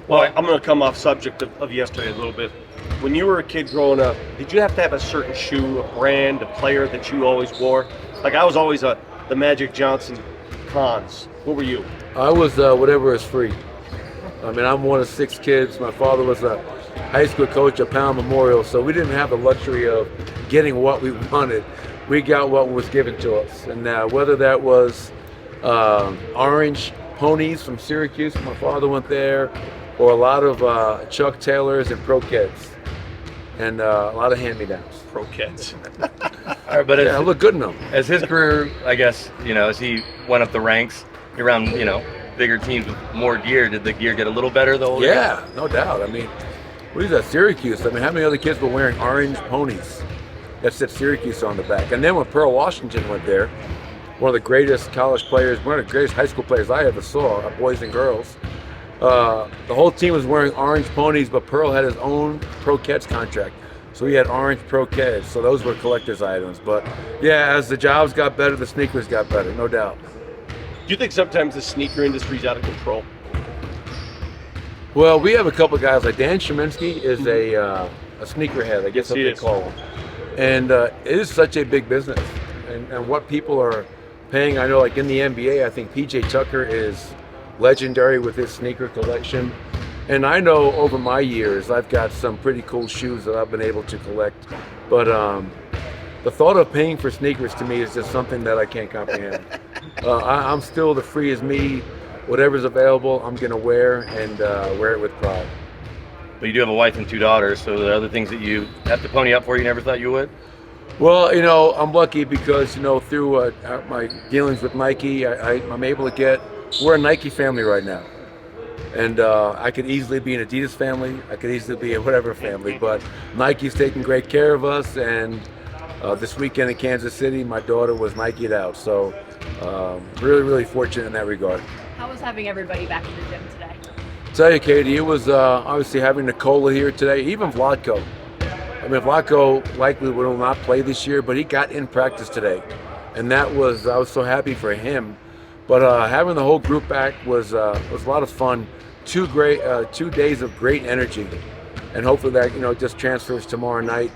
Well, I'm going to come off subject of yesterday a little bit. When you were a kid growing up, did you have to have a certain shoe, a brand, a player that you always wore? Like I was always the Magic Johnson Cons. What were you? I was whatever is free. I mean, I'm one of 6 kids. My father was a high school coach at Pound Memorial, so we didn't have the luxury of getting what we wanted. We got what was given to us. And whether that was orange ponies from Syracuse, my father went there, or a lot of Chuck Taylors and Pro-Keds, and a lot of hand-me-downs. Pro-Keds. All right, but I look good in them. as his career, I guess, as he went up the ranks around, bigger teams with more gear, did the gear get a little better the older? Yeah, no doubt. I mean, we was at Syracuse. I mean, how many other kids were wearing orange ponies that said Syracuse on the back? And then when Pearl Washington went there, one of the greatest college players, one of the greatest high school players I ever saw, boys and girls, the whole team was wearing orange ponies, but Pearl had his own Pro-Keds contract. So he had orange Pro-Keds. So those were collector's items. But yeah, as the jobs got better, the sneakers got better, no doubt. Do you think sometimes the sneaker industry's out of control? Well, we have a couple of guys, like Dan Sheminsky is a sneakerhead, I guess Yes, he they is. call him. And it is such a big business. And what people are paying, I know like in the NBA, I think PJ Tucker is legendary with his sneaker collection. And I know over my years, I've got some pretty cool shoes that I've been able to collect. But the thought of paying for sneakers to me is just something that I can't comprehend. I'm still the free as me. Whatever's available, I'm going to wear and wear it with pride. But you do have a wife and 2 daughters, so there are other things that you have to pony up for you never thought you would? Well, I'm lucky because, through my dealings with Nike, I'm able to we're a Nike family right now. And I could easily be an Adidas family. I could easily be a whatever family. But Nike's taking great care of us. And this weekend in Kansas City, my daughter was Nike'd out. So really, really fortunate in that regard. How was having everybody back in the gym today? Tell you, Katie, it was obviously having Nicola here today, even Vlatko. I mean, Vlatko likely will not play this year, but he got in practice today. And I was so happy for him. But having the whole group back was a lot of fun. 2 days of great energy, and hopefully that just transfers tomorrow night.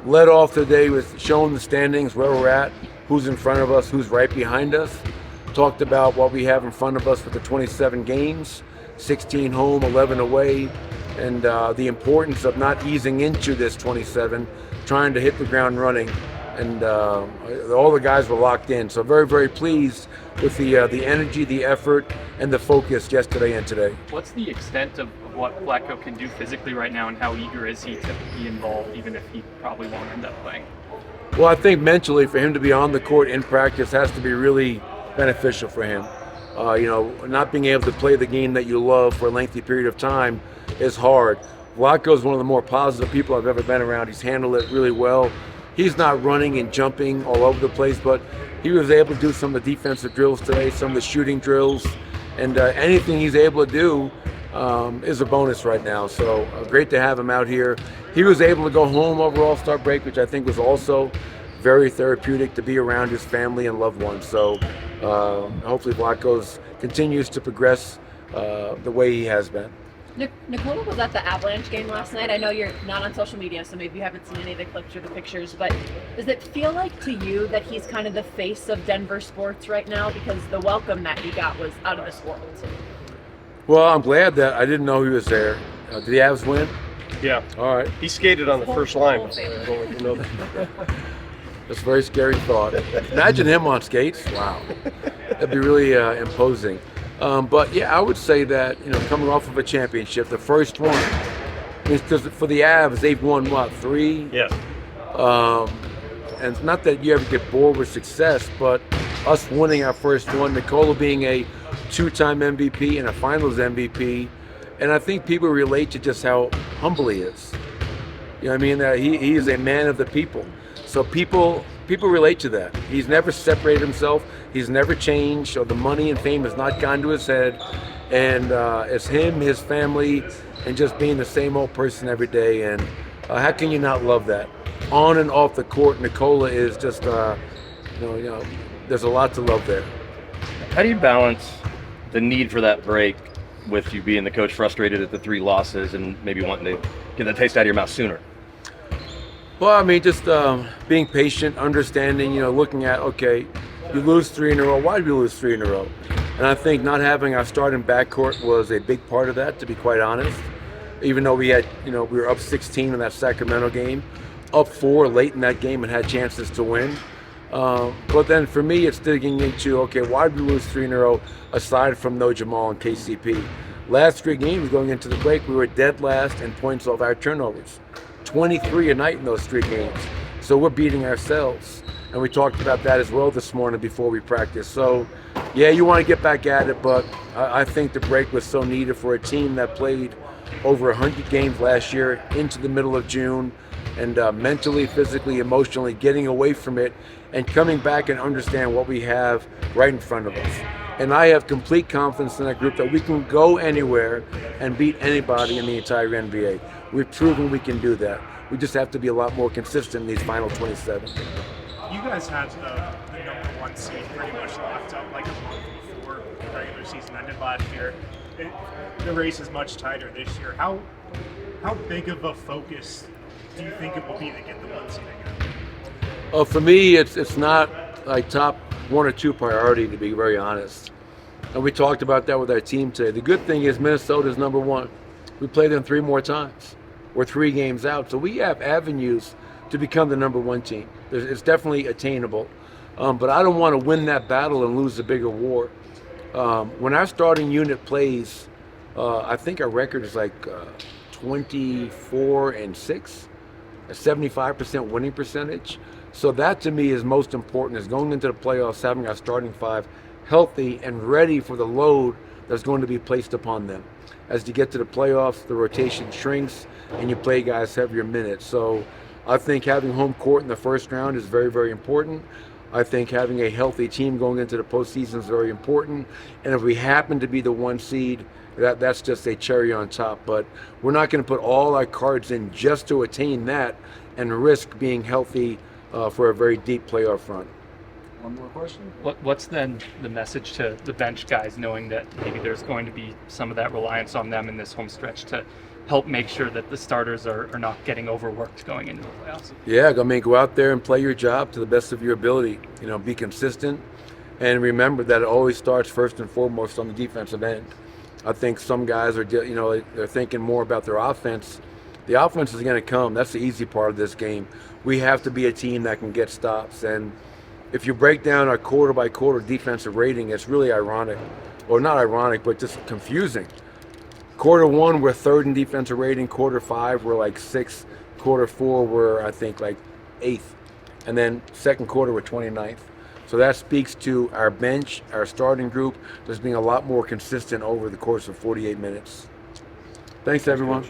Led off the day with showing the standings, where we're at, who's in front of us, who's right behind us. Talked about what we have in front of us with the 27 games, 16 home, 11 away, and the importance of not easing into this 27, trying to hit the ground running. And all the guys were locked in. So very, very pleased with the energy, the effort, and the focus yesterday and today. What's the extent of what Vlatko can do physically right now, and how eager is he to be involved, even if he probably won't end up playing? Well, I think mentally for him to be on the court in practice has to be really beneficial for him. Not being able to play the game that you love for a lengthy period of time is hard. Vlatko is one of the more positive people I've ever been around. He's handled it really well. He's not running and jumping all over the place, but he was able to do some of the defensive drills today, some of the shooting drills, and anything he's able to do is a bonus right now. So great to have him out here. He was able to go home over All-Star break, which I think was also very therapeutic to be around his family and loved ones. So hopefully Vlatko continues to progress the way he has been. Nicola was at the Avalanche game last night. I know you're not on social media, so maybe you haven't seen any of the clips or the pictures, but does it feel like to you that he's kind of the face of Denver sports right now? Because the welcome that he got was out of this world. Well, I'm glad that I didn't know he was there. Did the Avs win? Yeah. All right. He skated on the first line. Hall of Fame. I don't know if you know that. That's a very scary thought. Imagine him on skates. Wow. That'd be really imposing. But yeah, I would say that, coming off of a championship, the first one, because for the Avs, they've won, 3? Yes. And it's not that you ever get bored with success, but us winning our first one, Nicola being a 2-time MVP and a finals MVP, and I think people relate to just how humble he is. You know what I mean? That he is a man of the people. So people relate to that. He's never separated himself. He's never changed, or the money and fame has not gone to his head. And it's him, his family, and just being the same old person every day. And how can you not love that? On and off the court, Nicola is just, there's a lot to love there. How do you balance the need for that break with you being the coach, frustrated at the 3 losses and maybe wanting to get that taste out of your mouth sooner? Well, I mean, just being patient, understanding, looking at, okay, you lose 3 in a row. Why did we lose 3 in a row? And I think not having our starting backcourt was a big part of that, to be quite honest. Even though we had, we were up 16 in that Sacramento game, up 4 late in that game and had chances to win. But then for me, it's digging into, okay, why did we lose 3 in a row aside from no Jamal and KCP? Last 3 games going into the break, we were dead last in points off our turnovers. 23 a night in those 3 games. So we're beating ourselves. And we talked about that as well this morning before we practiced. So, yeah, you want to get back at it, but I think the break was so needed for a team that played over 100 games last year into the middle of June, and mentally, physically, emotionally getting away from it and coming back and understand what we have right in front of us. And I have complete confidence in that group that we can go anywhere and beat anybody in the entire NBA. We've proven we can do that. We just have to be a lot more consistent in these final 27. You guys had the number 1 seed pretty much locked up like a month before the regular season ended last year. The race is much tighter this year. How big of a focus do you think it will be to get the 1 seed again? For me, it's not like top 1 or 2 priority, to be very honest. And we talked about that with our team today. The good thing is Minnesota's number 1. We play them 3 more times. We're 3 games out, so we have avenues to become the number 1 team. It's definitely attainable, but I don't want to win that battle and lose the bigger war. When our starting unit plays, I think our record is like 24-6, a 75% winning percentage. So that to me is most important, is going into the playoffs, having our starting 5 healthy and ready for the load that's going to be placed upon them. As you get to the playoffs, the rotation shrinks and you play guys heavier minutes. So I think having home court in the first round is very, very important. I think having a healthy team going into the postseason is very important. And if we happen to be the 1 seed, that's just a cherry on top. But we're not going to put all our cards in just to attain that and risk being healthy for a very deep playoff run. One more question? What's then the message to the bench guys, knowing that maybe there's going to be some of that reliance on them in this home stretch to help make sure that the starters are not getting overworked going into the playoffs? Yeah, I mean, go out there and play your job to the best of your ability. Be consistent, and remember that it always starts first and foremost on the defensive end. I think some guys are, they're thinking more about their offense. The offense is going to come. That's the easy part of this game. We have to be a team that can get stops, and if you break down our quarter-by-quarter defensive rating, it's really ironic, or not ironic, but just confusing. Quarter 1, we're 3rd in defensive rating. Quarter 5, we're like 6th. Quarter 4, we're, I think, like 8th. And then second quarter, we're 29th. So that speaks to our bench, our starting group, just being a lot more consistent over the course of 48 minutes. Thanks, everyone.